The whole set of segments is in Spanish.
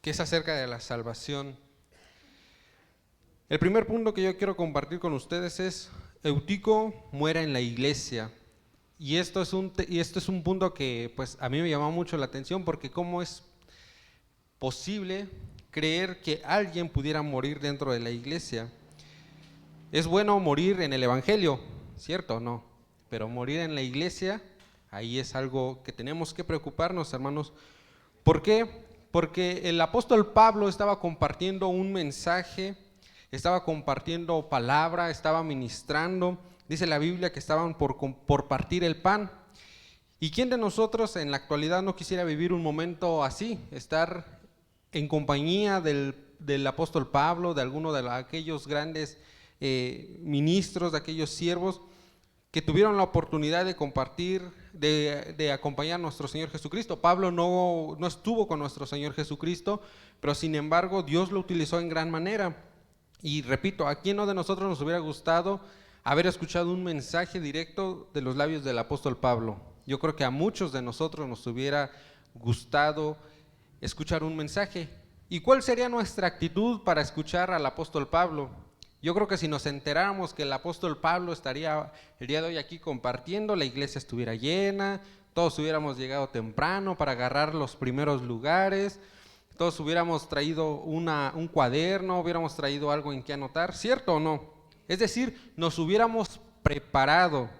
que es acerca de la salvación. El primer punto que yo quiero compartir con ustedes es: Eutico muere en la iglesia. Y esto es un punto que pues a mí me llamó mucho la atención, porque cómo es posible creer que alguien pudiera morir dentro de la iglesia. Es bueno morir en el evangelio, ¿cierto o no? Pero morir en la iglesia, ahí es algo que tenemos que preocuparnos, hermanos. ¿Por qué? Porque el apóstol Pablo estaba compartiendo un mensaje, estaba compartiendo palabra, estaba ministrando. Dice la Biblia que estaban por partir el pan. ¿Y quién de nosotros en la actualidad no quisiera vivir un momento así? Estar en compañía del apóstol Pablo, de alguno de aquellos grandes ministros, de aquellos siervos que tuvieron la oportunidad de compartir, de acompañar a nuestro Señor Jesucristo. Pablo no estuvo con nuestro Señor Jesucristo, pero sin embargo Dios lo utilizó en gran manera. Y repito, ¿a quién no de nosotros nos hubiera gustado haber escuchado un mensaje directo de los labios del apóstol Pablo? Yo creo que a muchos de nosotros nos hubiera gustado escuchar un mensaje. ¿Y cuál sería nuestra actitud para escuchar al apóstol Pablo? Yo creo que si nos enteráramos que el apóstol Pablo estaría el día de hoy aquí compartiendo, la iglesia estuviera llena, todos hubiéramos llegado temprano para agarrar los primeros lugares, todos hubiéramos traído un cuaderno, hubiéramos traído algo en que anotar, ¿cierto o no? Es decir, nos hubiéramos preparado.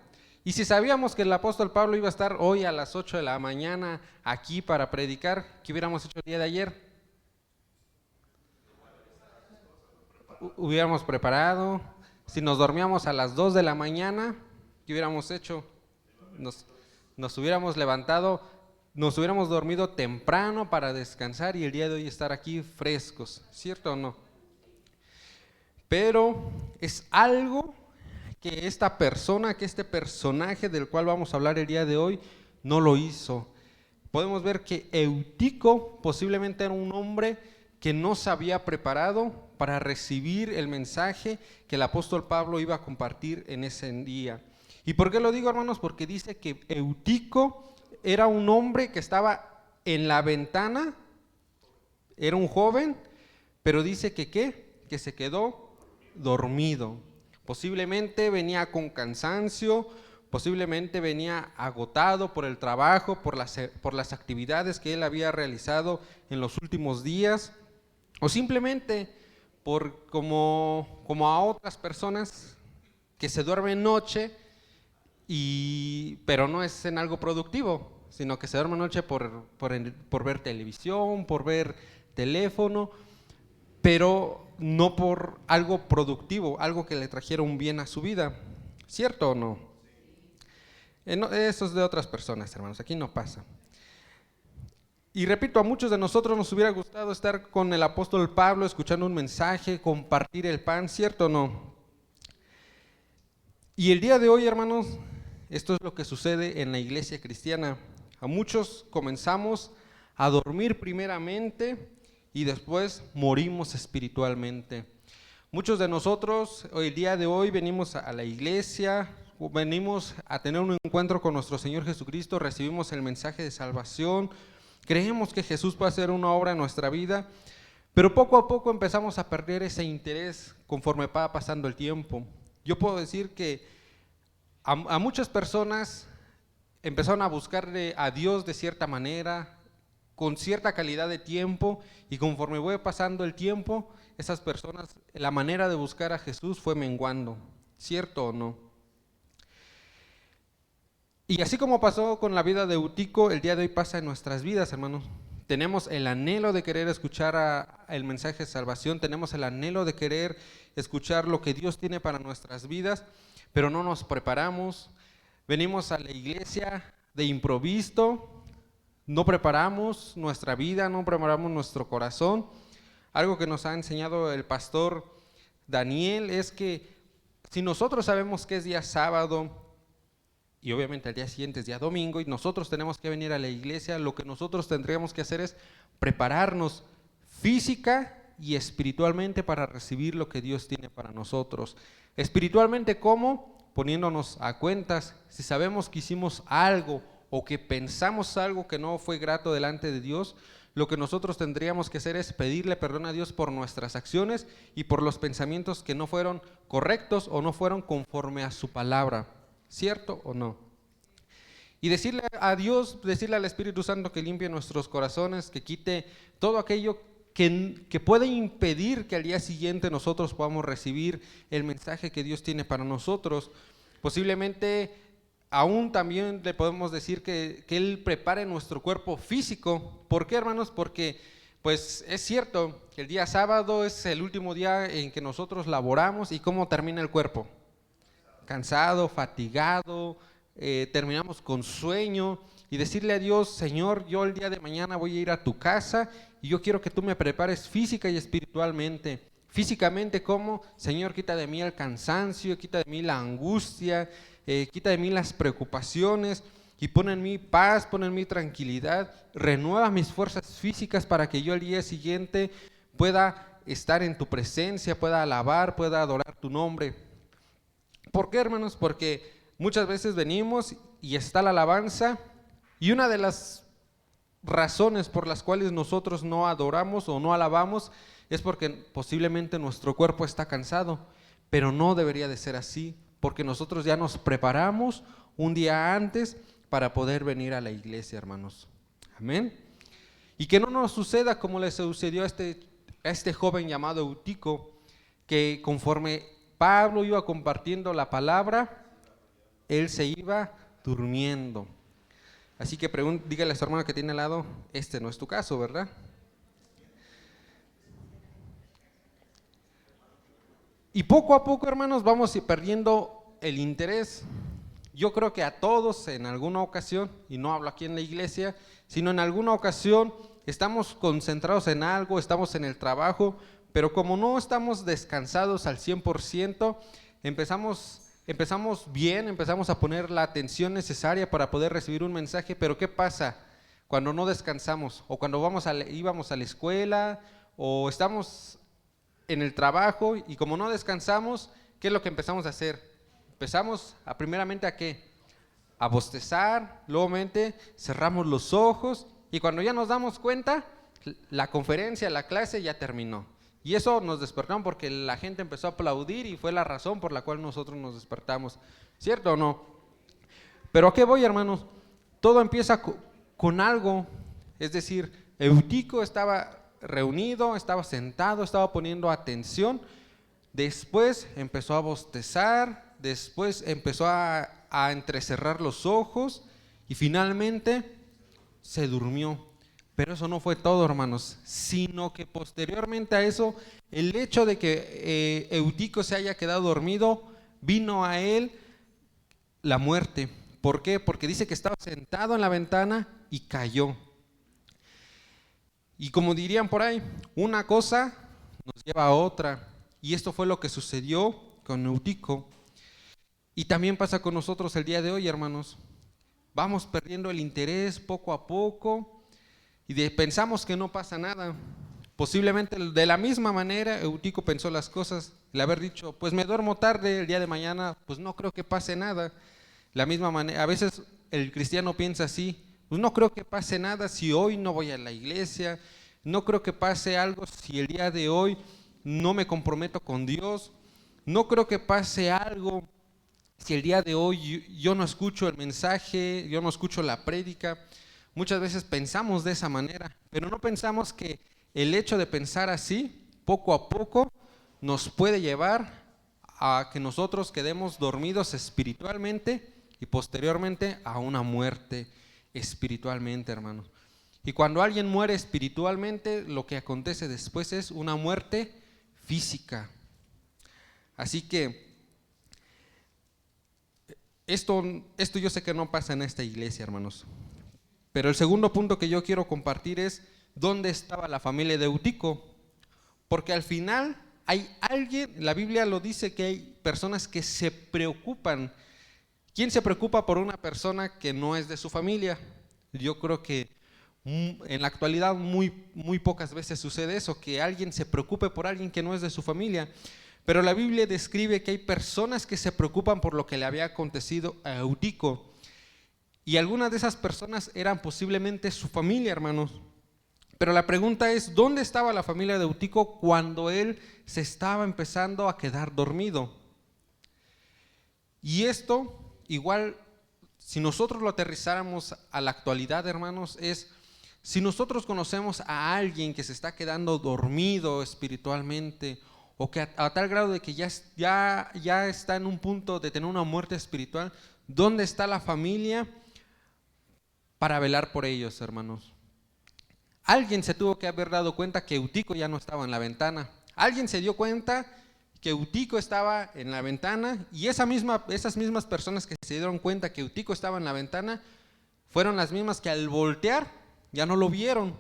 Y si sabíamos que el apóstol Pablo iba a estar hoy a las 8 de la mañana aquí para predicar, ¿qué hubiéramos hecho el día de ayer? Hubiéramos preparado. Si nos dormíamos a las 2 de la mañana, ¿qué hubiéramos hecho? Nos hubiéramos levantado, nos hubiéramos dormido temprano para descansar y el día de hoy estar aquí frescos, ¿cierto o no? Pero es algo que esta persona, que este personaje del cual vamos a hablar el día de hoy, no lo hizo. Podemos ver que Eutico posiblemente era un hombre que no se había preparado para recibir el mensaje que el apóstol Pablo iba a compartir en ese día. ¿Y por qué lo digo, hermanos? Porque dice que Eutico era un hombre que estaba en la ventana, era un joven, pero dice que se quedó dormido. Posiblemente venía con cansancio, posiblemente venía agotado por el trabajo, por las actividades que él había realizado en los últimos días, o simplemente como a otras personas que se duermen noche, pero no es en algo productivo, sino que se duermen noche por ver televisión, por ver teléfono, pero no por algo productivo, algo que le trajera un bien a su vida, ¿cierto o no? Eso es de otras personas, hermanos, aquí no pasa. Y repito, a muchos de nosotros nos hubiera gustado estar con el apóstol Pablo, escuchando un mensaje, compartir el pan, ¿cierto o no? Y el día de hoy, hermanos, esto es lo que sucede en la iglesia cristiana. A muchos comenzamos a dormir primeramente y después morimos espiritualmente. Muchos de nosotros el día de hoy venimos a la iglesia, venimos a tener un encuentro con nuestro Señor Jesucristo, recibimos el mensaje de salvación, creemos que Jesús puede hacer una obra en nuestra vida, pero poco a poco empezamos a perder ese interés conforme va pasando el tiempo. Yo puedo decir que a muchas personas empezaron a buscarle a Dios de cierta manera, con cierta calidad de tiempo, y conforme fue pasando el tiempo, esas personas, la manera de buscar a Jesús fue menguando, ¿cierto o no? Y así como pasó con la vida de Eutico, el día de hoy pasa en nuestras vidas, hermanos. Tenemos el anhelo de querer escuchar el mensaje de salvación, tenemos el anhelo de querer escuchar lo que Dios tiene para nuestras vidas, pero no nos preparamos. Venimos a la iglesia de improviso, no preparamos nuestra vida, no preparamos nuestro corazón. Algo que nos ha enseñado el pastor Daniel es que si nosotros sabemos que es día sábado, y obviamente al día siguiente es día domingo, y nosotros tenemos que venir a la iglesia, lo que nosotros tendríamos que hacer es prepararnos física y espiritualmente para recibir lo que Dios tiene para nosotros. Espiritualmente, ¿cómo? Poniéndonos a cuentas. Si sabemos que hicimos algo o que pensamos algo que no fue grato delante de Dios, lo que nosotros tendríamos que hacer es pedirle perdón a Dios por nuestras acciones y por los pensamientos que no fueron correctos o no fueron conforme a su palabra. ¿Cierto o no? Y decirle a Dios, decirle al Espíritu Santo que limpie nuestros corazones, que quite todo aquello que puede impedir que al día siguiente nosotros podamos recibir el mensaje que Dios tiene para nosotros. Posiblemente aún también le podemos decir que Él prepare nuestro cuerpo físico. ¿Por qué, hermanos? Porque pues es cierto que el día sábado es el último día en que nosotros laboramos. ¿Y cómo termina el cuerpo? Cansado, fatigado, terminamos con sueño. Y decirle a Dios: Señor, yo el día de mañana voy a ir a tu casa y yo quiero que tú me prepares física y espiritualmente. Físicamente, ¿cómo? Señor, quita de mí el cansancio, quita de mí la angustia, quita de mí las preocupaciones y pon en mí paz, pon en mí tranquilidad, renueva mis fuerzas físicas para que yo el día siguiente pueda estar en tu presencia, pueda alabar, pueda adorar tu nombre. ¿Por qué, hermanos? Porque muchas veces venimos y está la alabanza, y una de las razones por las cuales nosotros no adoramos o no alabamos es porque posiblemente nuestro cuerpo está cansado, pero no debería de ser así, porque nosotros ya nos preparamos un día antes para poder venir a la iglesia, hermanos. Amén. Y que no nos suceda como le sucedió a este joven llamado Eutico, que conforme Pablo iba compartiendo la palabra, él se iba durmiendo. Así que dígale a su hermano que tiene al lado: este no es tu caso, ¿verdad? Y poco a poco, hermanos, vamos perdiendo el interés. Yo creo que a todos en alguna ocasión, y no hablo aquí en la iglesia, sino en alguna ocasión estamos concentrados en algo, estamos en el trabajo, pero como no estamos descansados al 100%, empezamos bien, empezamos a poner la atención necesaria para poder recibir un mensaje. Pero ¿qué pasa cuando no descansamos? O cuando íbamos a la escuela o estamos en el trabajo y como no descansamos, ¿qué es lo que empezamos a hacer? Empezamos primeramente ¿a qué? A bostezar, luego cerramos los ojos y cuando ya nos damos cuenta, la conferencia, la clase ya terminó. Y eso nos despertamos porque la gente empezó a aplaudir y fue la razón por la cual nosotros nos despertamos. ¿Cierto o no? Pero ¿a qué voy, hermanos? Todo empieza con algo. Es decir, Eutico estaba reunido, estaba sentado, estaba poniendo atención. Después empezó a bostezar, después empezó a entrecerrar los ojos y finalmente se durmió. Pero eso no fue todo, hermanos, sino que posteriormente a eso, el hecho de que Eutico se haya quedado dormido, vino a él la muerte. ¿Por qué? Porque dice que estaba sentado en la ventana y cayó. Y como dirían por ahí, una cosa nos lleva a otra. Y esto fue lo que sucedió con Eutico. Y también pasa con nosotros el día de hoy, hermanos. Vamos perdiendo el interés poco a poco. Y pensamos que no pasa nada. Posiblemente de la misma manera Eutico pensó las cosas, el haber dicho: pues me duermo tarde, el día de mañana pues no creo que pase nada. La misma manera, a veces el cristiano piensa así: pues no creo que pase nada si hoy no voy a la iglesia, no creo que pase algo si el día de hoy no me comprometo con Dios, no creo que pase algo si el día de hoy yo no escucho el mensaje, yo no escucho la prédica. Muchas veces pensamos de esa manera, pero no pensamos que el hecho de pensar así, poco a poco, nos puede llevar a que nosotros quedemos dormidos espiritualmente y posteriormente a una muerte espiritualmente, hermanos. Y cuando alguien muere espiritualmente, lo que acontece después es una muerte física. Así que esto yo sé que no pasa en esta iglesia, hermanos. Pero el segundo punto que yo quiero compartir es dónde estaba la familia de Eutico. Porque al final hay alguien, la Biblia lo dice, que hay personas que se preocupan. ¿Quién se preocupa por una persona que no es de su familia? Yo creo que en la actualidad muy pocas veces sucede eso, que alguien se preocupe por alguien que no es de su familia. Pero la Biblia describe que hay personas que se preocupan por lo que le había acontecido a Eutico. Y algunas de esas personas eran posiblemente su familia, hermanos. Pero la pregunta es, ¿dónde estaba la familia de Eutico cuando él se estaba empezando a quedar dormido? Y esto, igual, si nosotros lo aterrizáramos a la actualidad, hermanos, es, si nosotros conocemos a alguien que se está quedando dormido espiritualmente, o que a tal grado de que ya está en un punto de tener una muerte espiritual, ¿dónde está la familia para velar por ellos, hermanos? Alguien se tuvo que haber dado cuenta que Eutico ya no estaba en la ventana. Alguien se dio cuenta que Eutico estaba en la ventana, y esas mismas personas que se dieron cuenta que Eutico estaba en la ventana fueron las mismas que al voltear ya no lo vieron.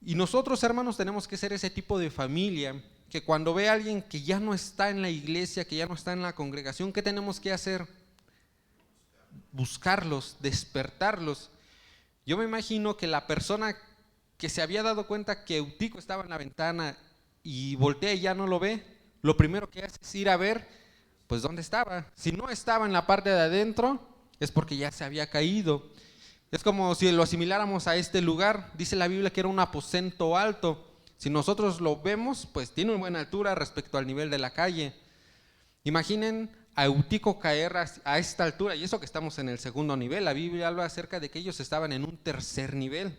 Y nosotros, hermanos, tenemos que ser ese tipo de familia que cuando ve a alguien que ya no está en la iglesia, que ya no está en la congregación, ¿qué tenemos que hacer? Buscarlos, despertarlos. Yo me imagino que la persona que se había dado cuenta que Eutico estaba en la ventana y voltea y ya no lo ve, lo primero que hace es ir a ver, pues, dónde estaba. Si no estaba en la parte de adentro, es porque ya se había caído. Es como si lo asimiláramos a este lugar. Dice la Biblia que era un aposento alto. Si nosotros lo vemos, pues tiene una buena altura respecto al nivel de la calle. Imaginen a Eutico caer a esta altura, y eso que estamos en el segundo nivel. La Biblia habla acerca de que ellos estaban en un tercer nivel.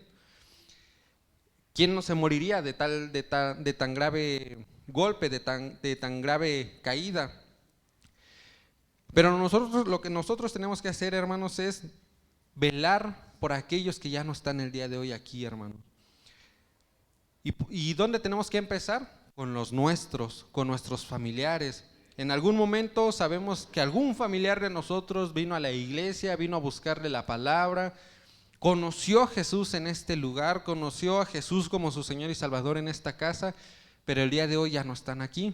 ¿Quién no se moriría de tan grave golpe, de tan grave caída? Pero lo que nosotros tenemos que hacer, hermanos, es velar por aquellos que ya no están el día de hoy aquí, hermanos. ¿Y dónde tenemos que empezar? Con los nuestros, con nuestros familiares. En algún momento sabemos que algún familiar de nosotros vino a la iglesia, vino a buscarle la palabra, conoció a Jesús en este lugar, conoció a Jesús como su Señor y Salvador en esta casa, pero el día de hoy ya no están aquí.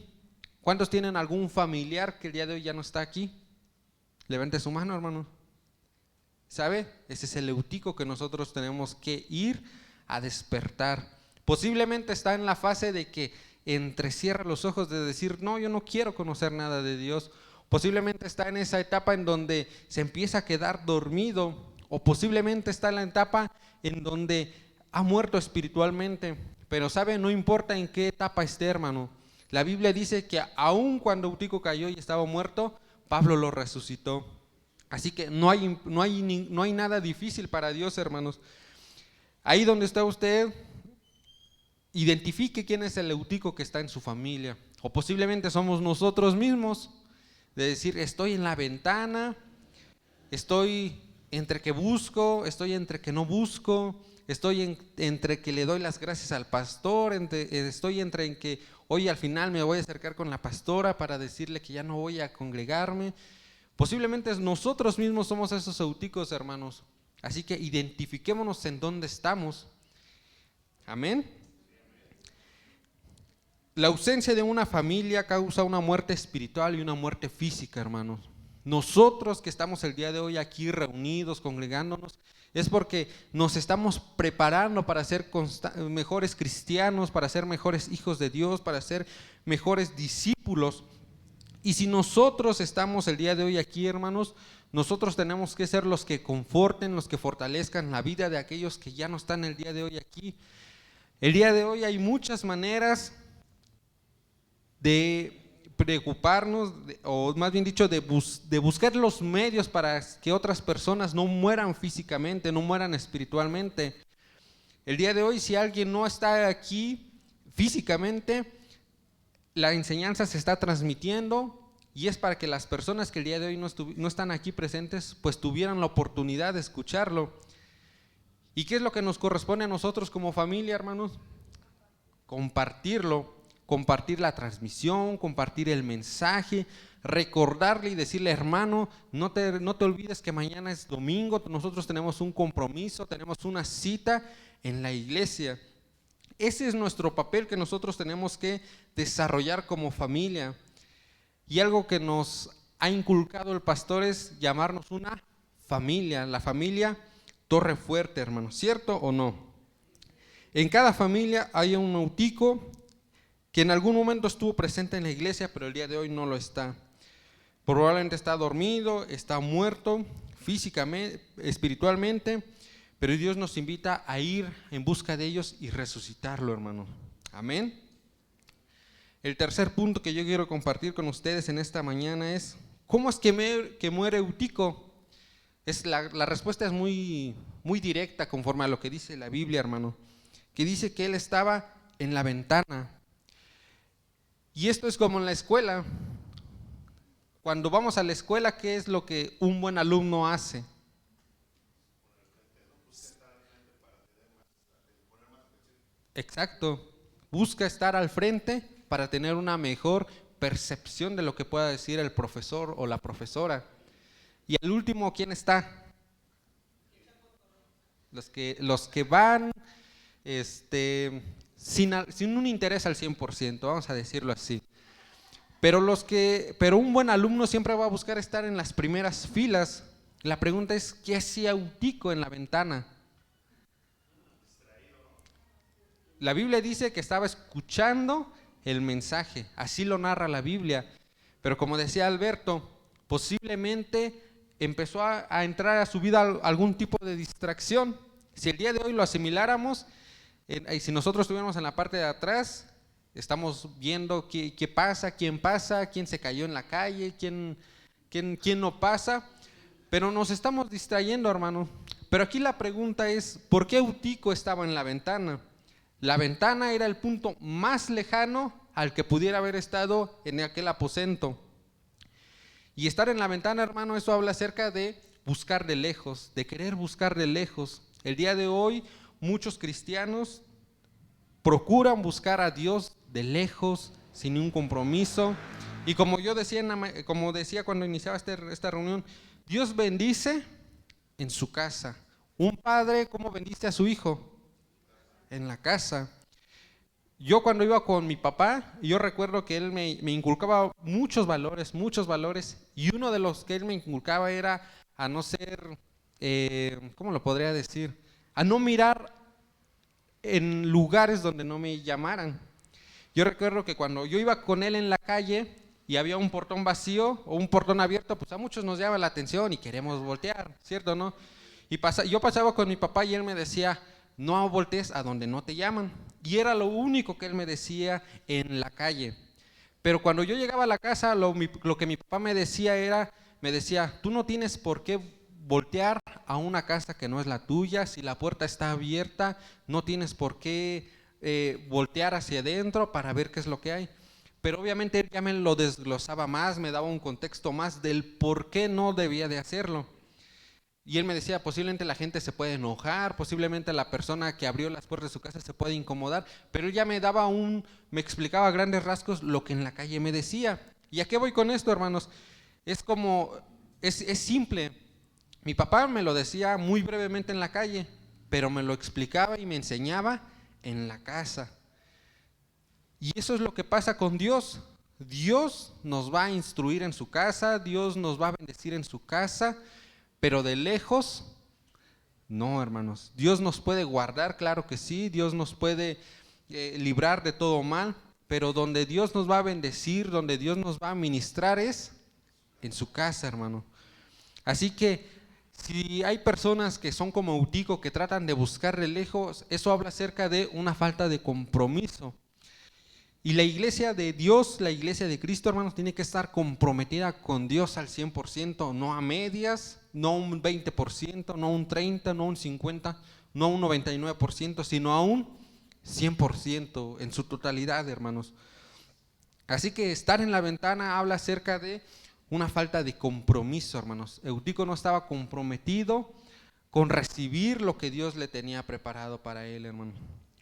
¿Cuántos tienen algún familiar que el día de hoy ya no está aquí? Levante su mano, hermano. ¿Sabe? Ese es el Eutico que nosotros tenemos que ir a despertar. Posiblemente está en la fase de que entrecierra los ojos, de decir, no, yo no quiero conocer nada de Dios. Posiblemente está en esa etapa en donde se empieza a quedar dormido, o posiblemente está en la etapa en donde ha muerto espiritualmente. Pero ¿sabe? No importa en qué etapa esté, hermano. La Biblia dice que aun cuando Eutico cayó y estaba muerto, Pablo lo resucitó. Así que no hay nada difícil para Dios, hermanos. Ahí donde está usted, identifique quién es el Eutico que está en su familia. O posiblemente somos nosotros mismos, de decir, estoy en la ventana, estoy entre que busco, estoy entre que no busco, estoy entre que le doy las gracias al pastor, estoy entre en que hoy al final me voy a acercar con la pastora para decirle que ya no voy a congregarme. Posiblemente nosotros mismos somos esos Euticos, hermanos. Así que identifiquémonos en dónde estamos. Amén. La ausencia de una familia causa una muerte espiritual y una muerte física, hermanos. Nosotros que estamos el día de hoy aquí reunidos, congregándonos, es porque nos estamos preparando para ser mejores cristianos, para ser mejores hijos de Dios, para ser mejores discípulos. Y si nosotros estamos el día de hoy aquí, hermanos, nosotros tenemos que ser los que conforten, los que fortalezcan la vida de aquellos que ya no están el día de hoy aquí. El día de hoy hay muchas maneras de preocuparnos, o más bien dicho, de buscar los medios para que otras personas no mueran físicamente, no mueran espiritualmente. El día de hoy, si alguien no está aquí físicamente, la enseñanza se está transmitiendo, y es para que las personas que el día de hoy no están aquí presentes, pues tuvieran la oportunidad de escucharlo. ¿Y qué es lo que nos corresponde a nosotros como familia, hermanos? Compartirlo, compartir la transmisión, compartir el mensaje, recordarle y decirle, hermano, no te olvides que mañana es domingo, nosotros tenemos un compromiso, tenemos una cita en la iglesia. Ese es nuestro papel que nosotros tenemos que desarrollar como familia. Y algo que nos ha inculcado el pastor es llamarnos una familia, la familia Torre Fuerte, hermano, ¿cierto o no? En cada familia hay un Eutico que en algún momento estuvo presente en la iglesia, pero el día de hoy no lo está. Probablemente está dormido, está muerto físicamente, espiritualmente, pero Dios nos invita a ir en busca de ellos y resucitarlo, hermano. Amén. El tercer punto que yo quiero compartir con ustedes en esta mañana es, ¿cómo es que muere Eutico? La respuesta es muy directa conforme a lo que dice la Biblia, hermano, que dice que él estaba en la ventana. Y esto es como en la escuela. Cuando vamos a la escuela, ¿qué es lo que un buen alumno hace? Exacto, busca estar al frente para tener una mejor percepción de lo que pueda decir el profesor o la profesora. Y al último, ¿quién está? Los que van sin un interés al 100%, vamos a decirlo así. Pero un buen alumno siempre va a buscar estar en las primeras filas. La pregunta es, ¿qué hacía Eutico en la ventana? La Biblia dice que estaba escuchando el mensaje, así lo narra la Biblia. Pero como decía Alberto, posiblemente empezó a entrar a su vida algún tipo de distracción. Si el día de hoy lo asimiláramos, y si nosotros estuviéramos en la parte de atrás, estamos viendo qué pasa, quién se cayó en la calle, quién no pasa, pero nos estamos distrayendo, hermano. Pero aquí la pregunta es, ¿por qué Eutico estaba en la ventana? La ventana era el punto más lejano al que pudiera haber estado en aquel aposento. Y estar en la ventana, hermano, eso habla acerca de buscar de lejos, de querer buscar de lejos. El día de hoy, muchos cristianos procuran buscar a Dios de lejos, sin ningún compromiso. Y como yo decía, como decía cuando iniciaba esta reunión, Dios bendice en su casa. Un padre, ¿cómo bendice a su hijo? En la casa. Yo cuando iba con mi papá, yo recuerdo que él me inculcaba muchos valores, y uno de los que él me inculcaba era a no ser, ¿cómo lo podría decir? A no mirar en lugares donde no me llamaran. Yo recuerdo que cuando yo iba con él en la calle y había un portón vacío o un portón abierto, pues a muchos nos llama la atención y queremos voltear, ¿cierto o no? Y yo pasaba con mi papá y él me decía, no voltees a donde no te llaman. Y era lo único que él me decía en la calle. Pero cuando yo llegaba a la casa, lo que mi papá me decía, tú no tienes por qué voltear a una casa que no es la tuya. Si la puerta está abierta, no tienes por qué voltear hacia adentro para ver qué es lo que hay. Pero obviamente él ya me lo desglosaba más, me daba un contexto más del por qué no debía de hacerlo. Y él me decía, posiblemente la gente se puede enojar, posiblemente la persona que abrió las puertas de su casa se puede incomodar, pero él ya me explicaba a grandes rasgos lo que en la calle me decía. ¿Y a qué voy con esto, hermanos? Es simple. Mi papá me lo decía muy brevemente en la calle, pero me lo explicaba y me enseñaba en la casa. Y eso es lo que pasa con Dios. Dios nos va a instruir en su casa, Dios nos va a bendecir en su casa, pero de lejos, no, hermanos. Dios nos puede guardar, claro que sí, Dios nos puede librar de todo mal, pero donde Dios nos va a bendecir, donde Dios nos va a ministrar es en su casa, hermano. Así que si hay personas que son como Eutico, que tratan de buscar de lejos, eso habla acerca de una falta de compromiso. Y la iglesia de Dios, la iglesia de Cristo, hermanos, tiene que estar comprometida con Dios al 100%, no a medias, no un 20%, no un 30%, no un 50%, no un 99%, sino a un 100% en su totalidad, hermanos. Así que estar en la ventana habla acerca de una falta de compromiso, hermanos. Eutico no estaba comprometido con recibir lo que Dios le tenía preparado para él, hermano.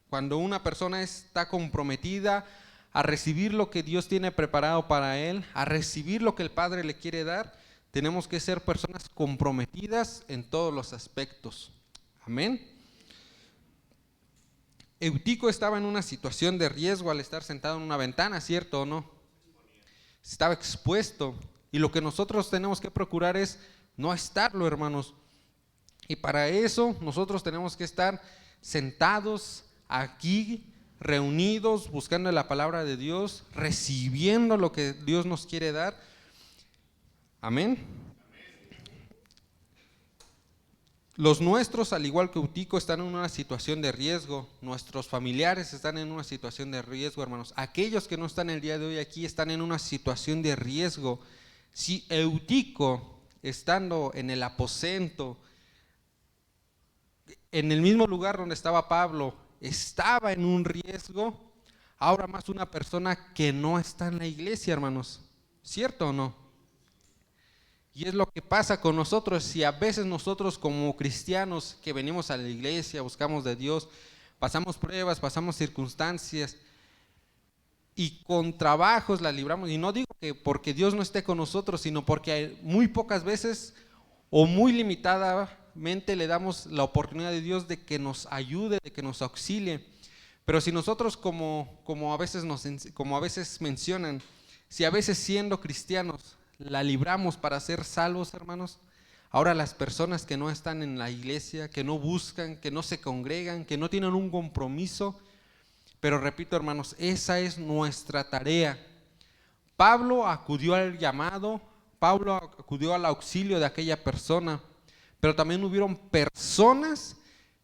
Cuando una persona está comprometida a recibir lo que Dios tiene preparado para él, a recibir lo que el Padre le quiere dar, tenemos que ser personas comprometidas en todos los aspectos. Amén. Eutico estaba en una situación de riesgo al estar sentado en una ventana, ¿cierto o no? Estaba expuesto, y lo que nosotros tenemos que procurar es no estarlo, hermanos. Y para eso nosotros tenemos que estar sentados aquí, reunidos, buscando la palabra de Dios, recibiendo lo que Dios nos quiere dar. Amén. Los nuestros, al igual que Eutico, están en una situación de riesgo. Nuestros familiares están en una situación de riesgo, hermanos. Aquellos que no están el día de hoy aquí están en una situación de riesgo. Si Eutico, estando en el aposento, en el mismo lugar donde estaba Pablo, estaba en un riesgo, ahora más una persona que no está en la iglesia, hermanos. ¿Cierto o no? Y es lo que pasa con nosotros. Si a veces nosotros como cristianos que venimos a la iglesia, buscamos de Dios, pasamos pruebas, pasamos circunstancias y con trabajos la libramos, y no digo que porque Dios no esté con nosotros, sino porque muy pocas veces o muy limitadamente le damos la oportunidad de Dios de que nos ayude, de que nos auxilie. Pero si nosotros como a veces mencionan, si a veces siendo cristianos la libramos para ser salvos, hermanos, ahora las personas que no están en la iglesia, que no buscan, que no se congregan, que no tienen un compromiso, pero repito, hermanos, esa es nuestra tarea. Pablo acudió al llamado, Pablo acudió al auxilio de aquella persona, pero también hubieron personas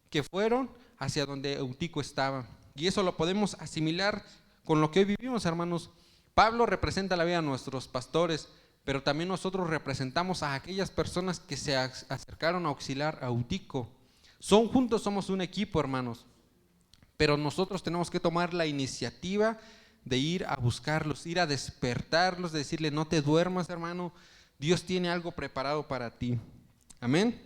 que fueron hacia donde Eutico estaba. Y eso lo podemos asimilar con lo que hoy vivimos, hermanos. Pablo representa la vida de nuestros pastores, pero también nosotros representamos a aquellas personas que se acercaron a auxiliar a Eutico. Juntos somos un equipo, hermanos, pero nosotros tenemos que tomar la iniciativa de ir a buscarlos, ir a despertarlos, de decirle: no te duermas, hermano, Dios tiene algo preparado para ti. Amén.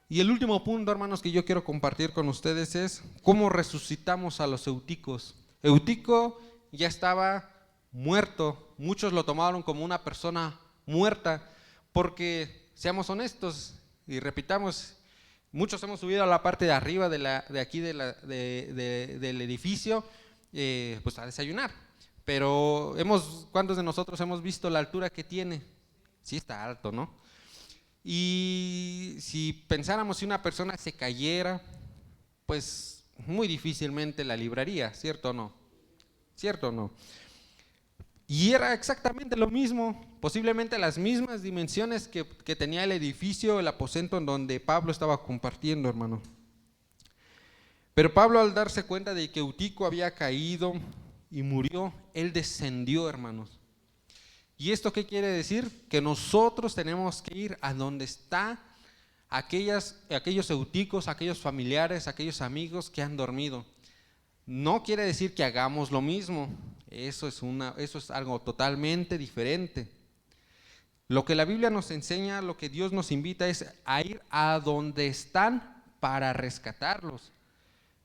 Y el último punto, hermanos, que yo quiero compartir con ustedes es cómo resucitamos a los Euticos. Eutico ya estaba muerto, muchos lo tomaron como una persona muerta, porque seamos honestos y repitamos, muchos hemos subido a la parte de arriba del edificio, pues a desayunar, pero ¿cuántos de nosotros hemos visto la altura que tiene? Sí está alto, ¿no? Y si pensáramos si una persona se cayera, pues muy difícilmente la libraría, ¿cierto o no? ¿Cierto o no? Y era exactamente lo mismo, posiblemente las mismas dimensiones que tenía el edificio, el aposento en donde Pablo estaba compartiendo, hermano. Pero Pablo, al darse cuenta de que Eutico había caído y murió, él descendió, hermanos. ¿Y esto qué quiere decir? Que nosotros tenemos que ir a donde están aquellos euticos, aquellos familiares, aquellos amigos que han dormido. No quiere decir que hagamos lo mismo, eso es algo totalmente diferente. Lo que la Biblia nos enseña, lo que Dios nos invita es a ir a donde están para rescatarlos,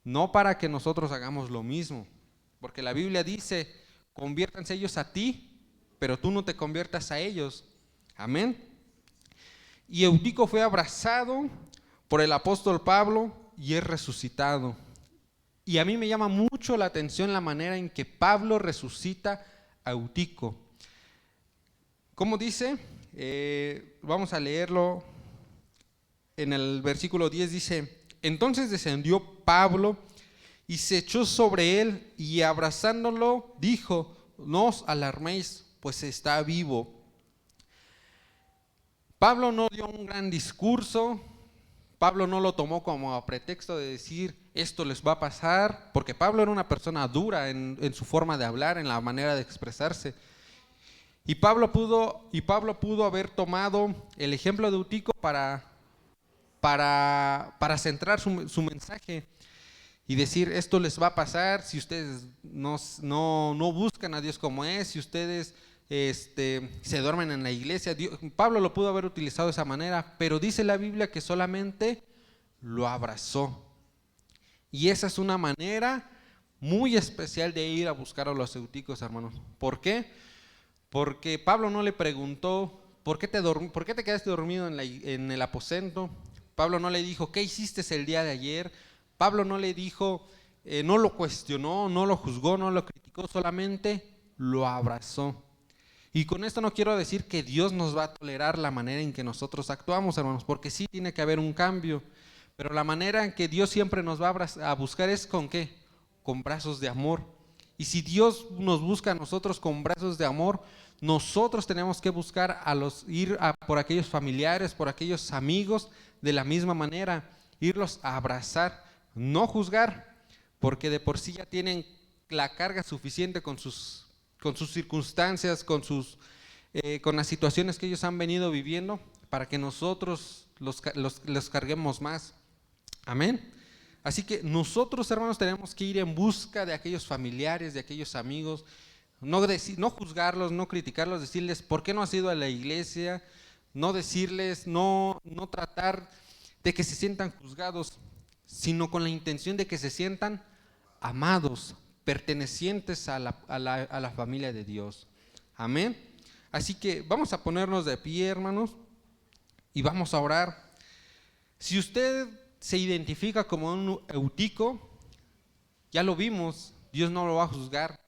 no para que nosotros hagamos lo mismo, porque la Biblia dice: conviértanse ellos a ti, pero tú no te conviertas a ellos. Amén. Y Eutico fue abrazado por el apóstol Pablo y es resucitado. Y a mí me llama mucho la atención la manera en que Pablo resucita a Eutico. ¿Cómo dice? Vamos a leerlo. En el versículo 10 dice: entonces descendió Pablo y se echó sobre él y abrazándolo dijo: no os alarméis, pues está vivo. Pablo no dio un gran discurso, Pablo no lo tomó como a pretexto de decir esto les va a pasar, porque Pablo era una persona dura en su forma de hablar, en la manera de expresarse. Y Pablo pudo haber tomado el ejemplo de Eutico para centrar su mensaje y decir: esto les va a pasar si ustedes no buscan a Dios como es, si ustedes se duermen en la iglesia. Pablo lo pudo haber utilizado de esa manera, pero dice la Biblia que solamente lo abrazó. Y esa es una manera muy especial de ir a buscar a los euticos, hermanos. ¿Por qué? Porque Pablo no le preguntó: ¿por qué te quedaste dormido en el aposento? Pablo no le dijo: ¿qué hiciste el día de ayer? Pablo no le dijo, no lo cuestionó, no lo juzgó, no lo criticó, solamente lo abrazó. Y con esto no quiero decir que Dios nos va a tolerar la manera en que nosotros actuamos, hermanos, porque sí tiene que haber un cambio. Pero la manera en que Dios siempre nos va a buscar es ¿con qué? Con brazos de amor. Y si Dios nos busca a nosotros con brazos de amor, nosotros tenemos que buscar por aquellos familiares, por aquellos amigos de la misma manera, irlos a abrazar, no juzgar, porque de por sí ya tienen la carga suficiente con sus circunstancias, con las situaciones que ellos han venido viviendo, para que nosotros los carguemos más. Amén. Así que nosotros, hermanos, tenemos que ir en busca de aquellos familiares, de aquellos amigos, no juzgarlos, no criticarlos, decirles por qué no has ido a la iglesia, no decirles, no tratar de que se sientan juzgados, sino con la intención de que se sientan amados, pertenecientes a la familia de Dios. Amén. Así que vamos a ponernos de pie, hermanos, y vamos a orar. Si usted se identifica como un Eutico, ya lo vimos, Dios no lo va a juzgar.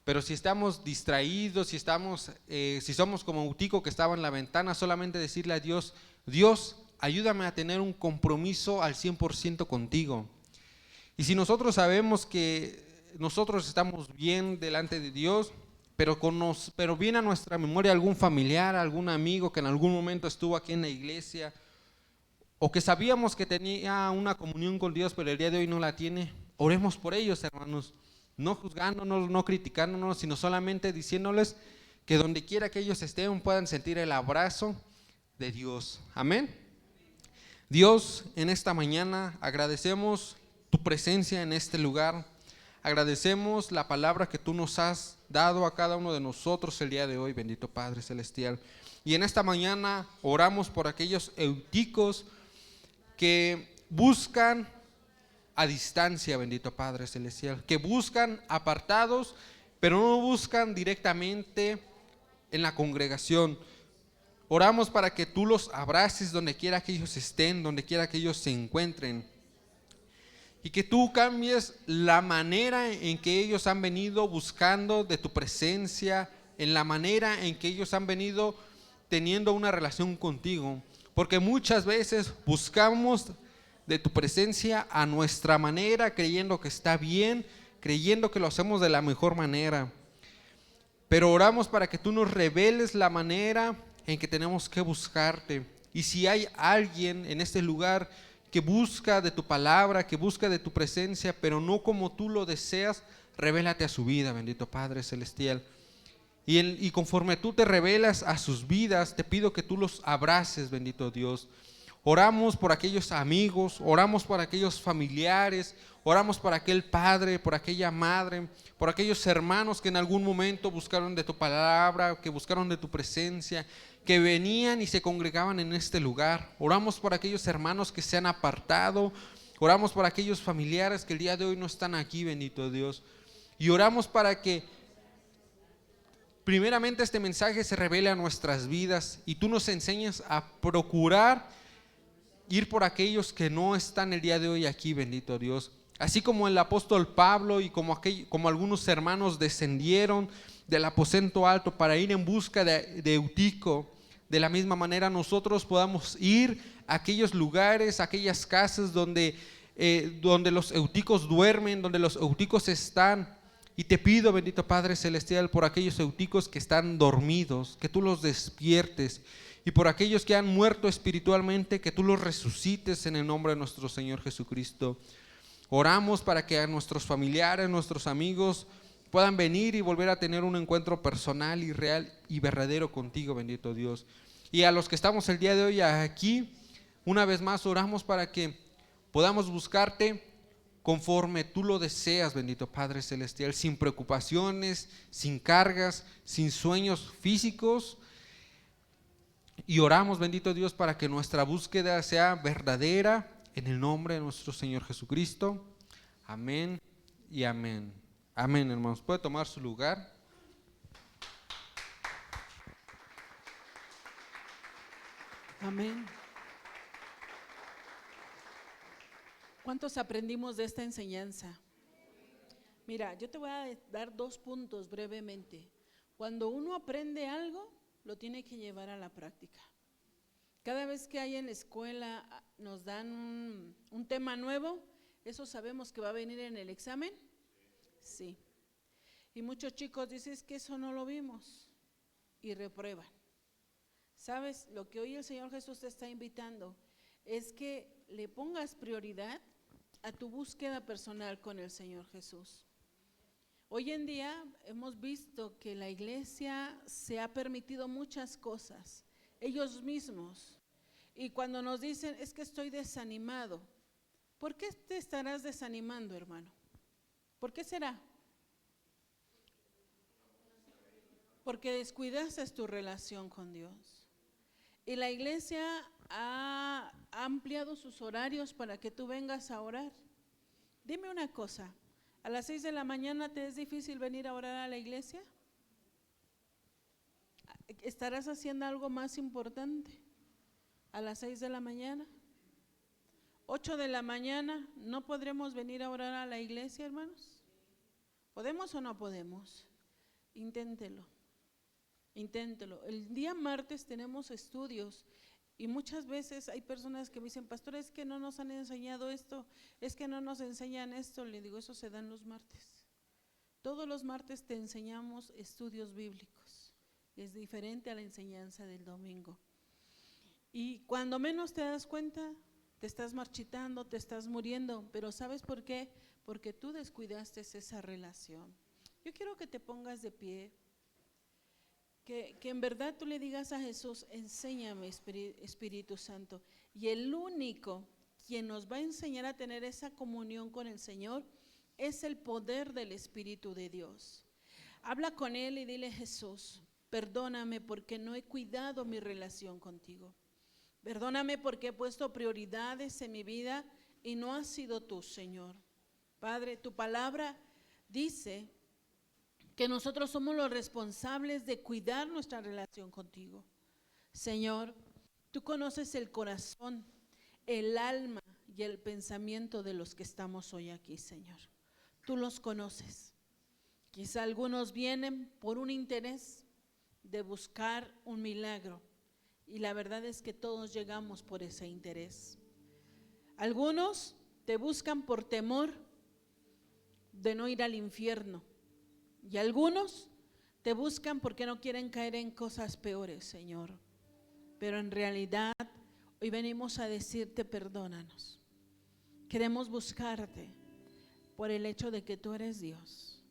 Pero si estamos distraídos, si somos como Eutico que estaba en la ventana, solamente decirle a Dios, Dios, ayúdame a tener un compromiso al 100% contigo. Y si nosotros sabemos que nosotros estamos bien delante de Dios, pero viene a nuestra memoria algún familiar, algún amigo que en algún momento estuvo aquí en la iglesia, o que sabíamos que tenía una comunión con Dios, pero el día de hoy no la tiene, oremos por ellos, hermanos, no juzgándonos, no criticándonos, sino solamente diciéndoles que donde quiera que ellos estén puedan sentir el abrazo de Dios. Amén. Dios, en esta mañana agradecemos tu presencia en este lugar, agradecemos la palabra que tú nos has dado a cada uno de nosotros el día de hoy, bendito Padre Celestial. Y en esta mañana oramos por aquellos euticos que buscan a distancia, bendito Padre Celestial, que buscan apartados, pero no buscan directamente en la congregación. Oramos para que tú los abraces donde quiera que ellos estén, donde quiera que ellos se encuentren, y que tú cambies la manera en que ellos han venido buscando de tu presencia, en la manera en que ellos han venido teniendo una relación contigo, porque muchas veces buscamos de tu presencia a nuestra manera, creyendo que está bien, creyendo que lo hacemos de la mejor manera. Pero oramos para que tú nos reveles la manera en que tenemos que buscarte. Y si hay alguien en este lugar que busca de tu palabra, que busca de tu presencia, pero no como tú lo deseas, revélate a su vida, bendito Padre Celestial. Y conforme tú te revelas a sus vidas, te pido que tú los abraces, bendito Dios. Oramos por aquellos amigos, oramos por aquellos familiares, oramos por aquel padre, por aquella madre, por aquellos hermanos que en algún momento buscaron de tu palabra, que buscaron de tu presencia, que venían y se congregaban en este lugar. Oramos por aquellos hermanos que se han apartado, oramos por aquellos familiares que el día de hoy no están aquí, bendito Dios. Y oramos para que primeramente este mensaje se revele a nuestras vidas y tú nos enseñes a procurar ir por aquellos que no están el día de hoy aquí, bendito Dios. Así como el apóstol Pablo y como algunos hermanos descendieron del aposento alto para ir en busca de Eutico, de la misma manera nosotros podamos ir a aquellos lugares, a aquellas casas donde los euticos duermen, donde los euticos están. Y te pido, bendito Padre Celestial, por aquellos euticos que están dormidos, que tú los despiertes. Y por aquellos que han muerto espiritualmente, que tú los resucites en el nombre de nuestro Señor Jesucristo. Oramos para que a nuestros familiares, nuestros amigos puedan venir y volver a tener un encuentro personal y real y verdadero contigo, bendito Dios. Y a los que estamos el día de hoy aquí, una vez más oramos para que podamos buscarte conforme tú lo deseas, bendito Padre Celestial, sin preocupaciones, sin cargas, sin sueños físicos. Y oramos, bendito Dios, para que nuestra búsqueda sea verdadera en el nombre de nuestro Señor Jesucristo. Amén y amén. Amén, hermanos. ¿Puede tomar su lugar? Amén. ¿Cuántos aprendimos de esta enseñanza? Mira, yo te voy a dar 2 puntos brevemente. Cuando uno aprende algo, lo tiene que llevar a la práctica. Cada vez que hay en la escuela nos dan un tema nuevo, ¿eso sabemos que va a venir en el examen? Sí. Y muchos chicos dicen que eso no lo vimos y reprueban. ¿Sabes? Lo que hoy el Señor Jesús te está invitando es que le pongas prioridad a tu búsqueda personal con el Señor Jesús. Hoy en día hemos visto que la iglesia se ha permitido muchas cosas, ellos mismos. Y cuando nos dicen, es que estoy desanimado, ¿por qué te estarás desanimando, hermano? ¿Por qué será? Porque descuidaste tu relación con Dios. Y la iglesia ha ampliado sus horarios para que tú vengas a orar. Dime una cosa, ¿a las 6 de la mañana te es difícil venir a orar a la iglesia? ¿Estarás haciendo algo más importante a las 6 de la mañana? 8 de la mañana, ¿no podremos venir a orar a la iglesia, hermanos? ¿Podemos o no podemos? Inténtelo. Inténtelo. El día martes tenemos estudios y muchas veces hay personas que me dicen, pastor, es que no nos han enseñado esto, es que no nos enseñan esto. Le digo, eso se dan los martes. Todos los martes te enseñamos estudios bíblicos. Es diferente a la enseñanza del domingo. Y cuando menos te das cuenta, te estás marchitando, te estás muriendo. Pero ¿sabes por qué? Porque tú descuidaste esa relación. Yo quiero que te pongas de pie. Que en verdad tú le digas a Jesús, enséñame, Espíritu Santo. Y el único quien nos va a enseñar a tener esa comunión con el Señor es el poder del Espíritu de Dios. Habla con Él y dile, Jesús, perdóname porque no he cuidado mi relación contigo. Perdóname porque he puesto prioridades en mi vida y no has sido tú, Señor. Padre, tu palabra dice que nosotros somos los responsables de cuidar nuestra relación contigo. Señor, tú conoces el corazón, el alma y el pensamiento de los que estamos hoy aquí, Señor. Tú los conoces. Quizá algunos vienen por un interés de buscar un milagro y la verdad es que todos llegamos por ese interés. Algunos te buscan por temor de no ir al infierno. Y algunos te buscan porque no quieren caer en cosas peores, Señor. Pero en realidad hoy venimos a decirte perdónanos. Queremos buscarte por el hecho de que tú eres Dios,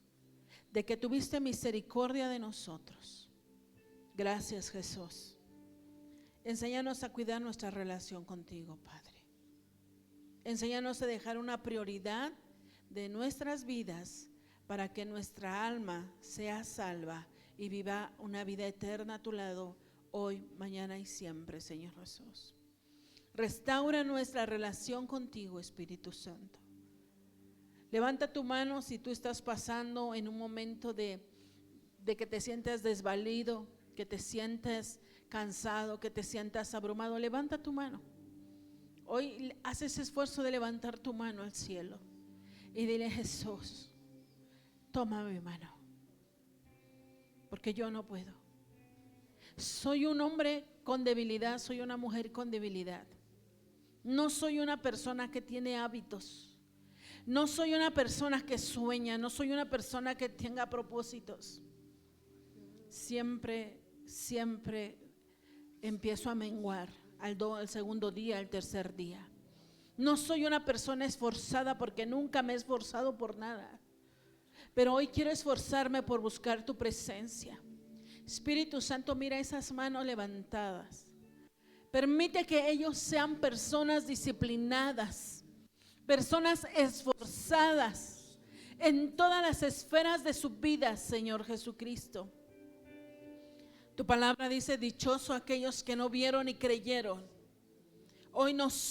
de que tuviste misericordia de nosotros. Gracias, Jesús. Enséñanos a cuidar nuestra relación contigo, Padre. Enséñanos a dejar una prioridad de nuestras vidas para que nuestra alma sea salva y viva una vida eterna a tu lado, hoy, mañana y siempre, Señor Jesús. Restaura nuestra relación contigo, Espíritu Santo. Levanta tu mano si tú estás pasando en un momento de que te sientas desvalido, que te sientas cansado, que te sientas abrumado. Levanta tu mano. Hoy haz ese esfuerzo de levantar tu mano al cielo y dile, Jesús, toma mi mano, porque yo no puedo. Soy un hombre con debilidad, soy una mujer con debilidad. No soy una persona que tiene hábitos. No soy una persona que sueña, no soy una persona que tenga propósitos. Siempre empiezo a menguar al segundo día, al tercer día. No soy una persona esforzada porque nunca me he esforzado por nada. Pero hoy quiero esforzarme por buscar tu presencia. Espíritu Santo, mira esas manos levantadas. Permite que ellos sean personas disciplinadas, personas esforzadas en todas las esferas de su vida, Señor Jesucristo. Tu palabra dice, dichoso aquellos que no vieron y creyeron. Hoy nosotros